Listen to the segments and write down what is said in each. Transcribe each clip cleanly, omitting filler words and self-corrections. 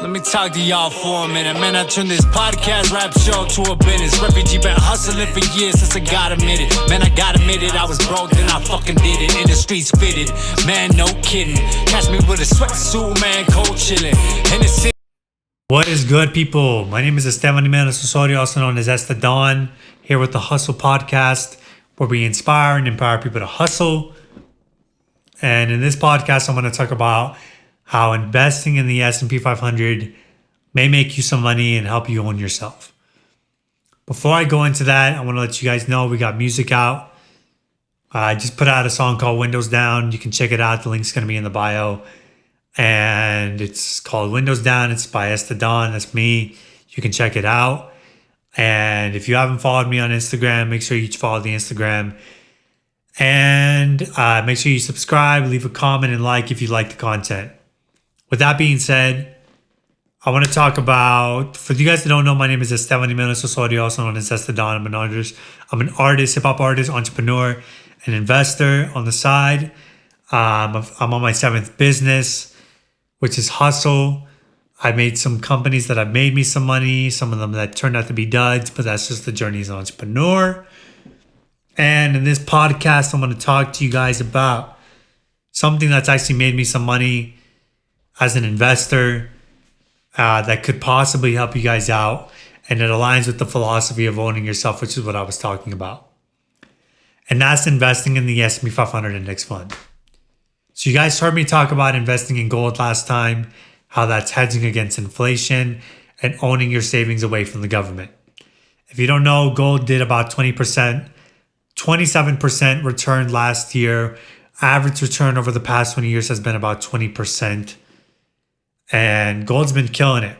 Let me talk to y'all for a minute. Man, I turned this podcast rap show to a business. Refugee been hustling for years since I got admitted. Man, I got admitted, I was broke, then I fucking did it. In the streets fitted, man, no kidding. Catch me with a sweatsuit, man, cold chilling. In the city. What is good, people? My name is ESTEDON, also known as ESTEDON, here with the Hustle Podcast, where we inspire and empower people to hustle. And in this podcast, I'm going to talk about how investing in the S&P 500 may make you some money and help you own yourself. Before I go into that, I want to let you guys know we got music out. I just put out a song called Windows Down. You can check it out. The link's going to be in the bio. And it's called Windows Down. It's by ESTEDON. That's me. You can check it out. And if you haven't followed me on Instagram, make sure you follow the Instagram. And make sure you subscribe, leave a comment, and like if you like the content. With that being said, I want to talk about, for you guys that don't know, my name is ESTEDON, also known as ESTEDON. I'm an artist, hip-hop artist, entrepreneur, an investor on the side. I'm on my 7th business, which is Hustle. I made some companies that have made me some money, some of them that turned out to be duds, but that's just the journey as an entrepreneur. And in this podcast, I'm going to talk to you guys about something that's actually made me some money as an investor that could possibly help you guys out. And it aligns with the philosophy of owning yourself, which is what I was talking about. And that's investing in the S&P 500 index fund. So you guys heard me talk about investing in gold last time, how that's hedging against inflation and owning your savings away from the government. If you don't know, gold did about 27% return last year. Average return over the past 20 years has been about 20%. And gold's been killing it.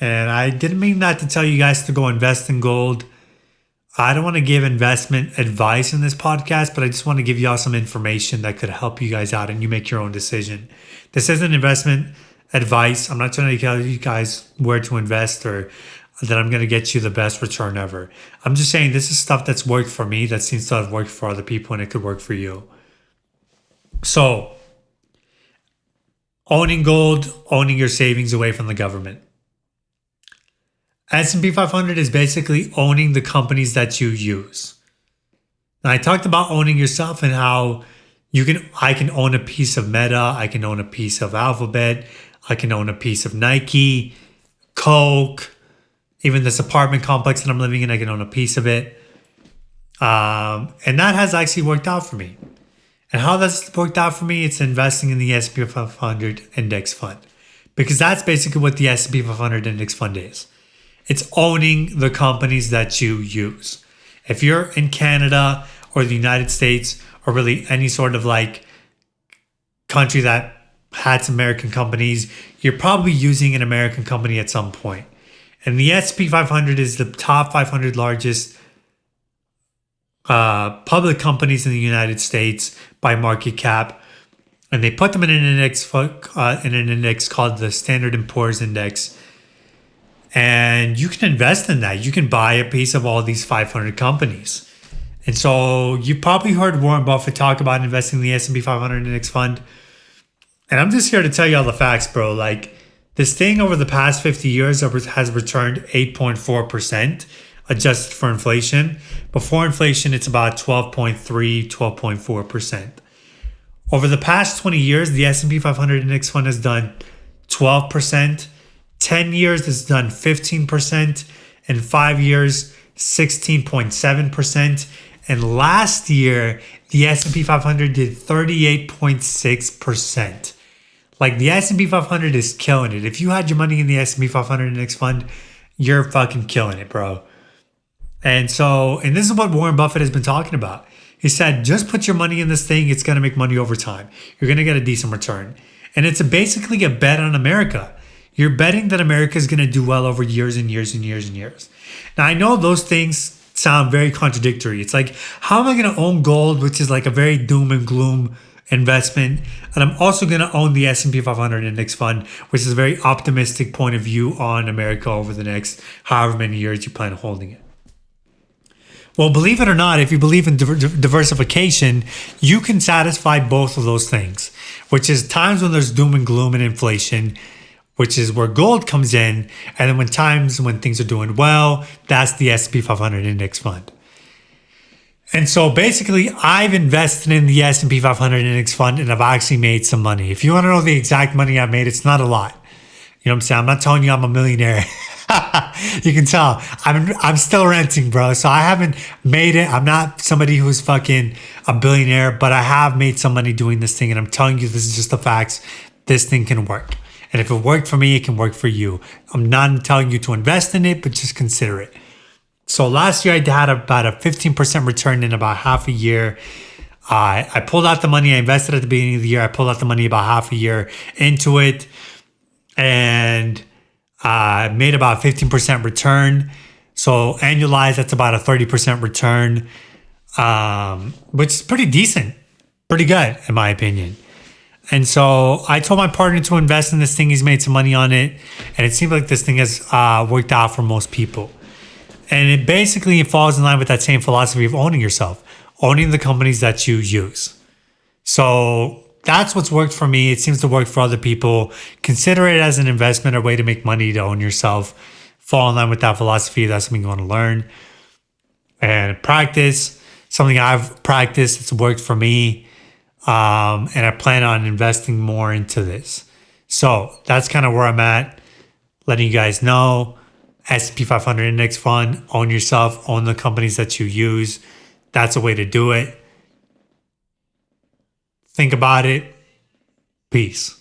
And I didn't mean that to tell you guys to go invest in gold. I don't want to give investment advice in this podcast, but I just want to give y'all some information that could help you guys out and you make your own decision. This isn't investment advice. I'm not trying to tell you guys where to invest or that I'm going to get you the best return ever. I'm just saying this is stuff that's worked for me that seems to have worked for other people and it could work for you. So, owning gold, owning your savings away from the government. S&P 500 is basically owning the companies that you use. Now, I talked about owning yourself and how I can own a piece of Meta, I can own a piece of Alphabet, I can own a piece of Nike, Coke, even this apartment complex that I'm living in, I can own a piece of it. And that has actually worked out for me. And how that's worked out for me, it's investing in the S&P 500 index fund. Because that's basically what the S&P 500 index fund is. It's owning the companies that you use. If you're in Canada or the United States or really any sort of like country that has American companies, you're probably using an American company at some point. And the S&P 500 is the top 500 largest public companies in the United States by market cap, and they put them in an index called the Standard & Poor's Index. And you can invest in that. You can buy a piece of all these 500 companies. And so you probably heard Warren Buffett talk about investing in the S&P 500 index fund. And I'm just here to tell you all the facts, bro. Like, this thing over the past 50 years has returned 8.4%. Adjusted for inflation. Before inflation, it's about 12.3, 12.4%. Over the past 20 years, the S&P 500 index fund has done 12%. 10 years, it's done 15%. In 5 years, 16.7%. And last year, the S&P 500 did 38.6%. Like, the S&P 500 is killing it. If you had your money in the S&P 500 index fund, you're fucking killing it, bro. And this is what Warren Buffett has been talking about. He said, just put your money in this thing. It's going to make money over time. You're going to get a decent return. And it's basically a bet on America. You're betting that America is going to do well over years and years and years and years. Now, I know those things sound very contradictory. It's like, how am I going to own gold, which is like a very doom and gloom investment, and I'm also going to own the S&P 500 index fund, which is a very optimistic point of view on America over the next however many years you plan on holding it? Well, believe it or not, if you believe in diversification, you can satisfy both of those things, which is times when there's doom and gloom and inflation, which is where gold comes in. And then when things are doing well, that's the S&P 500 index fund. And so basically, I've invested in the S&P 500 index fund and I've actually made some money. If you want to know the exact money I've made, it's not a lot. You know what I'm saying? I'm not telling you I'm a millionaire. You can tell I'm still renting, bro. So I haven't made it. I'm not somebody who's fucking a billionaire, but I have made some money doing this thing. And I'm telling you, this is just the facts. This thing can work. And if it worked for me, it can work for you. I'm not telling you to invest in it, but just consider it. So last year I had about a 15% return in about half a year. I pulled out the money I invested at the beginning of the year. I pulled out the money about half a year into it. And I made about 15% return. So annualized, that's about a 30% return, which is pretty decent, pretty good in my opinion. And so I told my partner to invest in this thing. He's made some money on it. And it seems like this thing has worked out for most people. And it basically falls in line with that same philosophy of owning yourself, owning the companies that you use. So that's what's worked for me. It seems to work for other people. Consider it as an investment or way to make money to own yourself. Fall in line with that philosophy. That's something you want to learn. And practice, something I've practiced. It's worked for me. And I plan on investing more into this. So that's kind of where I'm at. Letting you guys know. S&P 500 index fund, own yourself, own the companies that you use. That's a way to do it. Think about it. Peace.